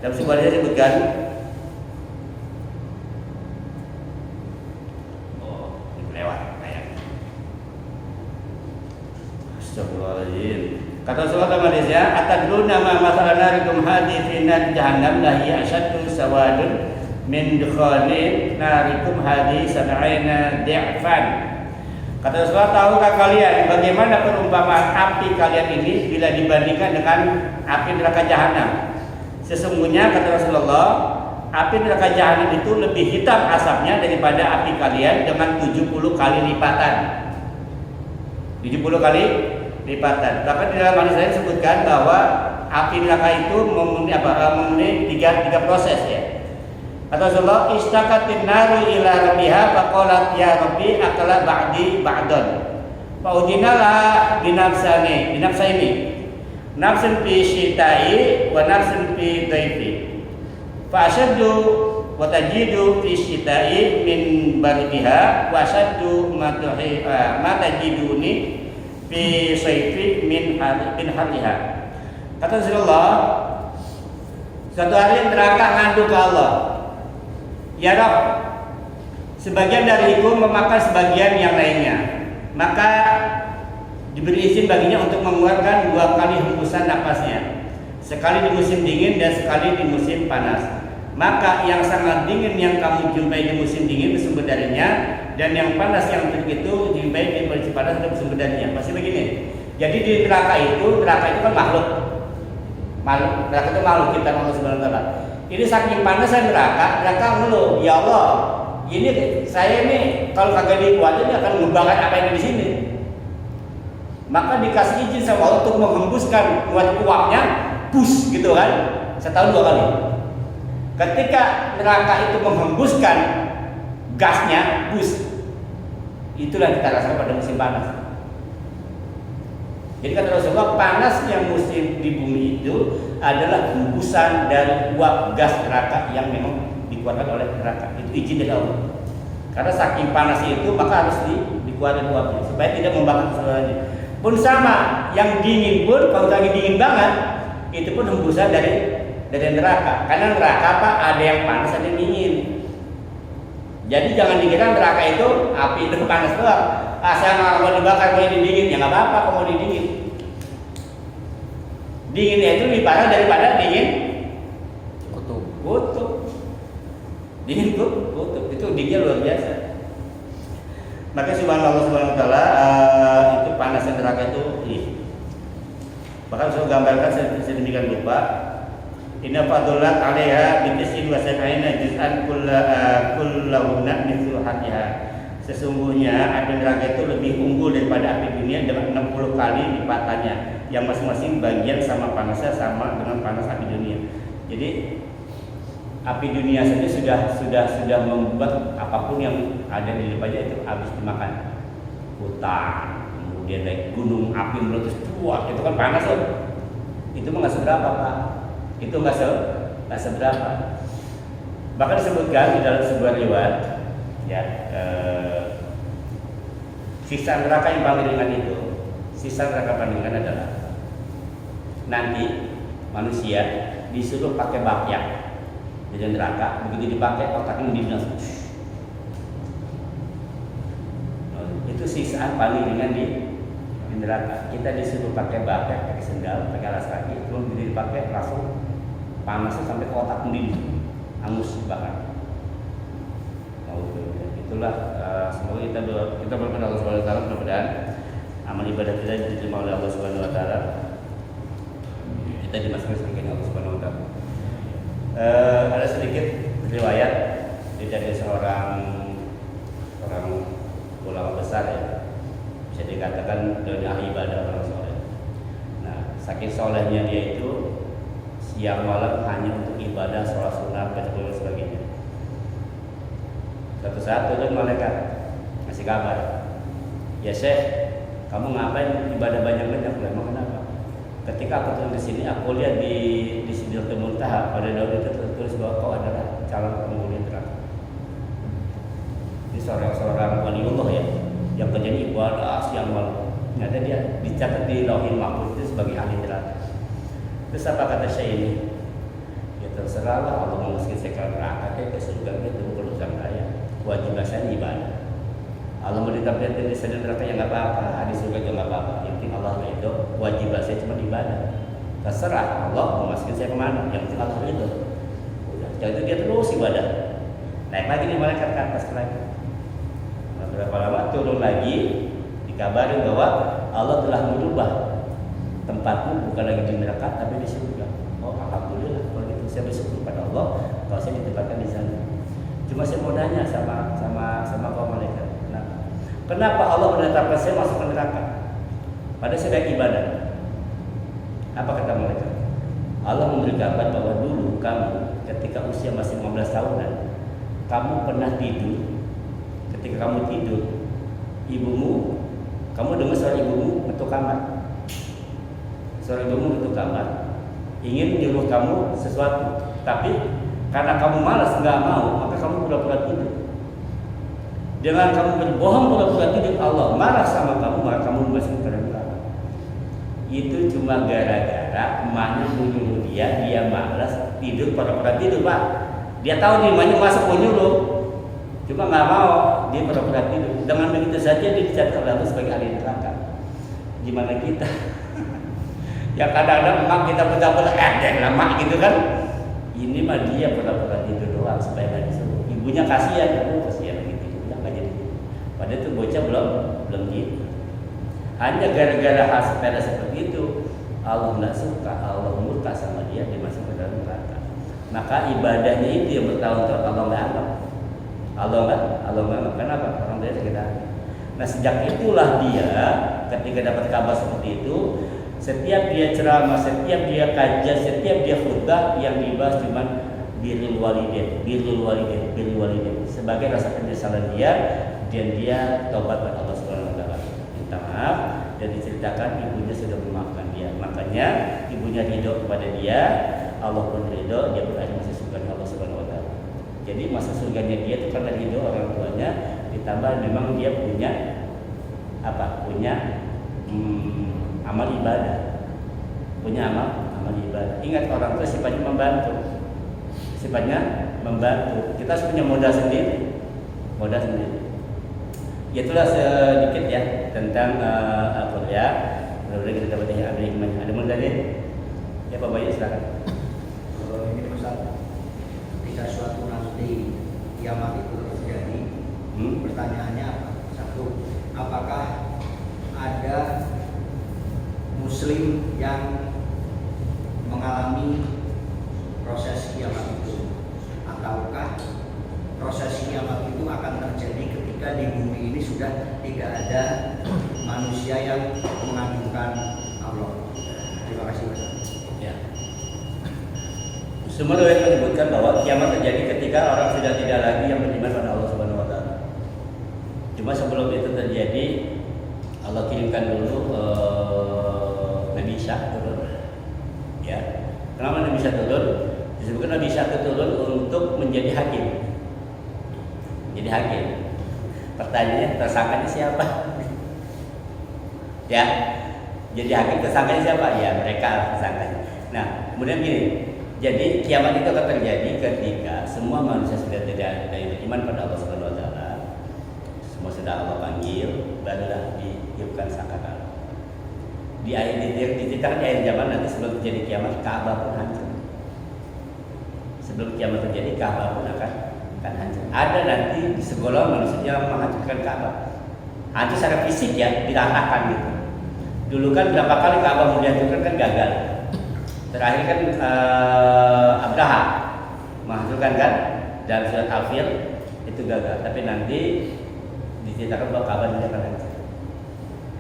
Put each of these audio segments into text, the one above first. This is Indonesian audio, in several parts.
Dalam sebuah hadis disebutkan, lewat ayat. Astagfirullahaladzim. Kata Rasulullah dalam hadisnya, atadruna ma masalan narikum hadithinan jahannam lahi asyaddu sawadun min dukhanin narikum hadithana'ina di'fan. Kata Rasulullah, tahukah kalian bagaimana perumpamaan api kalian ini bila dibandingkan dengan api neraka jahanam? Sesungguhnya kata Rasulullah, api neraka jahanam itu lebih hitam asapnya daripada api kalian dengan 70 kali lipatan. 70 kali lipatan. Bahkan di dalam hadis lain disebutkan bahwa api neraka itu memenuhi tiga proses ya. Kata Rasulullah, istaqatin naru ila rabbiha faqalat ya rabbi akala ba'di ba'dan. Fa udinalah binafsani, nafsun fi syita'i wa nafsun fi dhaifi. Fa asyaddu wa tajidu fi syita'i min bardiha wa asyaddu ma tajiduni fi sayfi min harriha. Kata Rasulullah, suatu hari neraka ngadu ke Allah, ya Rabb, sebagian dariku memakan sebagian yang lainnya, maka diberi izin baginya untuk mengeluarkan 2 kali hembusan napasnya, sekali di musim dingin dan sekali di musim panas. Maka yang sangat dingin yang kamu jumpai di musim dingin bersumber darinya, dan yang panas yang terik itu jumpai di musim panas dan bersumber darinya. Masih begini. Jadi di neraka itu kan makhluk. Neraka itu makhluk, kita Allah Subhanahu wa taala. Ini saking panasnya neraka ngeluh, ya Allah, ini saya ini kalau kagak dikuatin akan membakar apa yang di sini. Maka dikasih izin sama Allah untuk menghembuskan uapnya, bus gitu kan, setahun 2 kali. Ketika neraka itu menghembuskan gasnya, bus, itulah kita rasakan pada musim panas. Jadi kata Rasulullah, panasnya musim di bumi itu adalah hembusan dari uap gas neraka yang memang dikeluarkan oleh neraka. Itu izin dari Allah. Karena saking panasnya itu maka harus dikeluarkan uapnya supaya tidak membakar semuanya. Pun sama, yang dingin pun kalau lagi dingin banget, itu pun hembusan dari neraka. Karena neraka apa? Ada yang panas, ada yang dingin. Jadi jangan dikira neraka itu api itu panas doang. Saya nggak mau dibakar, mau dingin, ya nggak apa-apa kalau mau dingin. Dinginnya itu lebih parah daripada dingin kutub. Dingin kutub itu dinginnya luar biasa. Maka subhanallah subhanahu wa ta'ala, itu panasnya neraka itu. Bahkan saya gambarkan sedemikian rupa. Inna fadulat 'alaiha bi 99 juz'an kullahunna mithlu hatiha. Sesungguhnya api neraka itu lebih unggul daripada api dunia dengan 60 kali lipatannya, yang masing-masing bagian sama panasnya sama dengan panas api dunia. Jadi api dunia saja sudah membuat apapun yang ada di depannya itu habis dimakan. Hutan, kemudian naik gunung api meletus, wah itu kan panas loh. Itu nggak seberapa Pak. Itu nggak seberapa. Bahkan disebutkan di dalam sebuah riwayat, ya, sisa neraka yang paling ringan itu, sisa neraka paling ringan adalah nanti manusia disuruh pakai bakyak di neraka, begitu dipakai otaknya dinas. Itu sisaan paling ringan di neraka. Kita disuruh pakai bakyak, pakai sendal, pakai alas kaki, terus begitu dipakai langsung panasnya sampai ke otak mendidih, hangus bakar. Itulah semoga kita berdoa Allah Subhanahu wa taala, mudah-mudahan amal ibadah kita diterima oleh Allah Subhanahu wa taala. Kita dimasukkan surga Allah Subhanahu wa taala. Ada sedikit riwayat dari seorang ulama besar ya, bisa dikatakan dari ahli ibadah orang soleh. Nah, saking solehnya dia itu siang malam hanya untuk ibadah, sholat sunat, baca Quran dan sebagainya. Suatu saat turun malaikat ngasih kabar, ya Syekh, kamu ngapain ibadah banyak-banyak? Emang kenapa? Ketika aku turun ke sini, aku lihat di Sidratul Muntaha pada daun itu tertulis bahwa kau adalah calon penghuni neraka. Ini seorang waliullah ya, yang kerjanya ibadah siang malam. Ternyata dia dicatat di Lauhil Mahfuz itu sebagai ahli neraka. Terus apa kata Syekh ini? Ya terserah terserahlah Allah mau masukin saya ke neraka ke surga itu bukan urusan saya. Wajib saya ibadah. Allah mau ditempatkan di sana neraka yang nggak apa-apa, di surga juga nggak apa-apa. Yang penting Allah ridho. Wajib saya cuma ibadah. Terserah Allah mau masukin saya kemana. Yang penting Allah ridho. Udah, jadi itu dia terus ibadah. Naik lagi di malaikat ke atas lagi. Nah, berapa lama turun lagi dikabarin bahwa Allah telah merubah tempatmu bukan lagi di neraka tapi di surga. Oh alhamdulillah kalau gitu saya bersyukur pada Allah kalau saya ditempatkan di sana. Cuma saya mau tanya sama kaum malaikat. Kenapa Allah menetapkan saya masuk ke neraka? Padahal saya sedang ibadah. Apa kata mereka? Allah memberi kabar bahwa dulu kamu ketika usia masih 15 tahunan, kamu pernah tidur. Ketika kamu tidur, kamu dengar suara ibumu ketuk kamar. Suara ibumu ketuk kamar, ingin menyuruh kamu sesuatu, tapi karena kamu malas nggak mau, maka kamu pura-pura tidur. Dengan kamu berbohong pura-pura tidur, Allah marah sama kamu, maka kamu masuk ke neraka. Itu cuma gara-gara emaknya menyuruh dia malas tidur, pura-pura tidur, Pak. Dia tahu nih emaknya masuk menyuruh, cuma nggak mau, dia pura-pura tidur. Dengan begitu saja dia dicatat Allah sebagai ahli neraka. Gimana kita? Ya kadang-kadang emak kita pura-pura lama gitu kan? Ini mah dia pura-pura tidur doang supaya nggak disuruh. Ibunya kasihan, kasihan. Padahal itu bocah belum gitu. Hanya gara-gara hal sepele seperti itu, Allah nggak suka, Allah murka sama dia, dia masuk ke dalam neraka. Maka ibadahnya itu yang bertahun-tahun Allah nggak anggap. Allah nggak anggap. Kenapa? Orang dia sakit hati. Nah sejak itulah dia ketika dapat kabar seperti itu, setiap dia ceramah, setiap dia kajian, setiap dia khutbah yang dibahas cuma birrul walidain sebagai rasa penyesalan dia. Dan dia taubat kepada Allah Subhanahu wa taala. Minta maaf dan diceritakan ibunya sudah memaafkan dia. Makanya ibunya ridho kepada dia, Allah pun ridho, dia berada masuk surga Allah Subhanahu wa taala. Jadi masa surganya dia itu karena ridho orang tuanya, ditambah memang dia punya amal ibadah. Punya amal ibadah. Ingat orang tua sifatnya membantu. Kita harus punya modal sendiri. Ya itulah sedikit ya tentang kuliah. Mudah-mudahan kita dapat yang ada hikmahnya. Ada mau dalil? Ya Pak Bayu silakan. Ini Ustaz, ketika suatu nanti kiamat itu terjadi, pertanyaannya apa? Satu, apakah ada Muslim yang mengalami proses kiamat itu, ataukah proses kiamat itu akan terjadi ketika di bumi ini sudah tidak ada manusia yang mengagungkan Allah. Terima kasih Mas. Ya. Semua riwayat menyebutkan bahwa kiamat terjadi ketika orang sudah tidak lagi yang beriman pada Allah Subhanahu wa taala. Cuma sebelum itu terjadi, Allah kirimkan dulu Nabi Isa turun. Ya. Kenapa Nabi Isa turun? Disebutkan Nabi Isa turun untuk menjadi hakim. Jadi hakim. Pertanyaannya tersangkanya siapa? Ya. Jadi hakim tersangkanya siapa? Ya mereka tersangkanya. Nah, kemudian gini. Jadi kiamat itu akan terjadi ketika semua manusia sudah tidak ada iman pada Allah Subhanahu wa taala. Semua sudah Allah panggil, barulah ditiupkan sangkakala. Di akhir zaman nanti sebelum terjadi kiamat, Ka'bah pun hancur. Sebelum kiamat terjadi, Ka'bah pun akan hancur. Ada nanti di segolong manusia yang menghancurkan Ka'bah. Hancur secara fisik ya, diratakan gitu. Dulu kan berapa kali Ka'bah mau dihancurkan kan gagal. Terakhir kan Abraha menghancurkan kan dalam surat Al-Fil itu gagal. Tapi nanti diceritakan bahwa Ka'bah tidak akan hancur.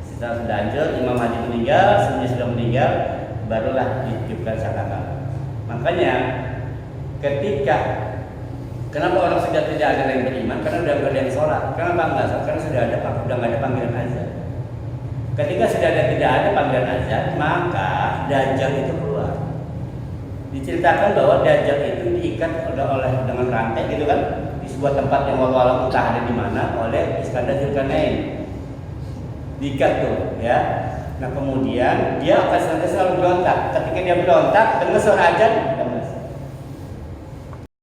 Setelah sudah hancur, Imam Mahdi meninggal, semuanya sudah meninggal, barulah ditiupkan sangkakala. Makanya ketika kenapa orang sudah tidak ada yang beriman? Karena sudah nggak ada yang sholat. Kenapa nggak sholat? Karena sudah nggak ada panggilan azan. Ketika sudah tidak ada panggilan azan, maka Dajjal itu keluar. Diceritakan bahwa Dajjal itu diikat dengan rantai gitu kan di sebuah tempat yang walau entah ada di mana oleh Iskandar Zulkarnain. Diikat tuh, ya. Nah kemudian dia akan selalu berontak. Ketika dia berontak, dengar suara azan,